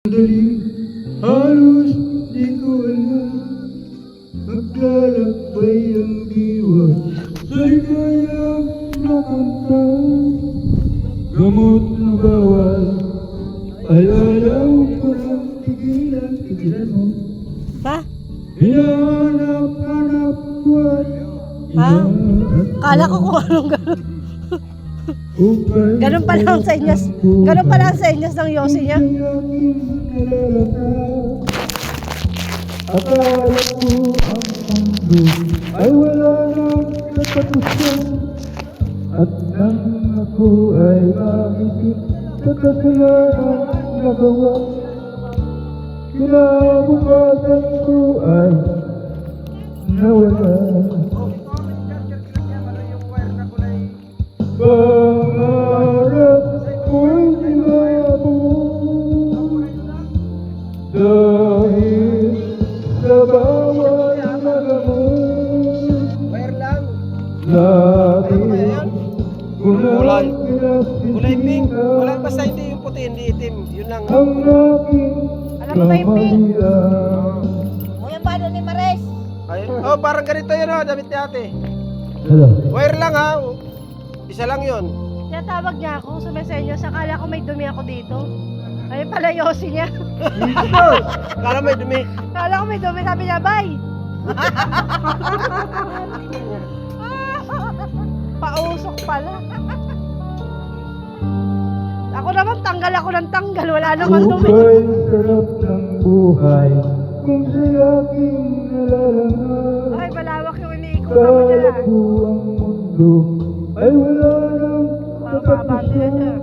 Dali, halos di ko alam, maglalakbay ang diwa sa ligayang nakamtan. Gamot na bawal, ay ayaw ko lang tigilan mo. Ha? Hinahanap-hanap ko at Ha? Kala ko kung anong gano'n. Ganun pa lang sa inyo. Ganun pa lang sa inyo ng yosi niya. Akala ko ang mundo ay wala nang katapusan, at nang ako ay makikip sa kasalanan nagawa, kinabukasan ko ay nawala. Pangarap ko'y di mabuo dahil sa bawat nagamot. Lagi ko Kulay. nang Kulay pink. pinasisita Kulay basta hindi yung puti, hindi itim. Yun lang. ang aking Alam mo ba yung pink? kamalian. O yung paano ni Mares? Ayun. Oh, parang ganito yun oh, damit ni ate. Hello. Wire lang ha. Isa lang yun. Tinatawag niya ako sa messenger. Akala ko may dumi ako dito. Ayun pala yosi niya. Dito! Kala may dumi. Akala ko may dumi. Sabi niya, bye! Pausok pala. Ako naman, tanggal ako ng tanggal. Wala naman dumi. Ukay sarap ng buhay kung sa aking nalalangan. Ay, malawak yung iniikutan mo Kala niya. ko ang mundo ay wala nang Mababati na siya.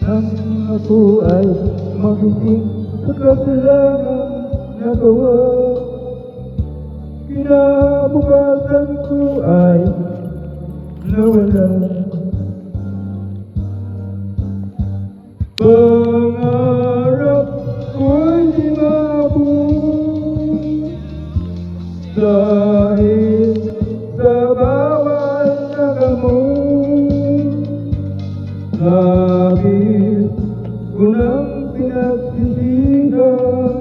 nang ako ay magising sa kasalanan nagawa. Kinabukasan ko ay nawala. Pangarap ko'y di mabuo dahil sa bawat nagamot. Labis ko nang pinagsisihan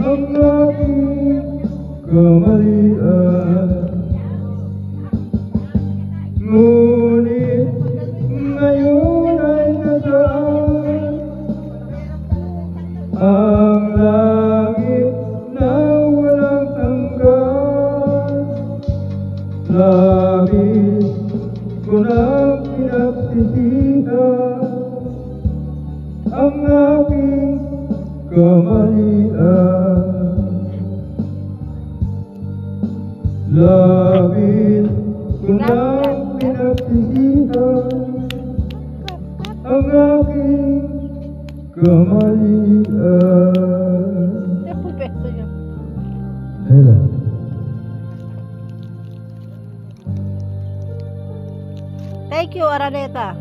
ang aking kamalian. Ngunit ngayon ay nasaan ang langit na walang hanggan. Labis ko nang pinagsisihan ang aking kamalian. Labis ko nang pinagsisihan ang aking kamalian. Yung peso niya. Hello. Thank you, Araneta.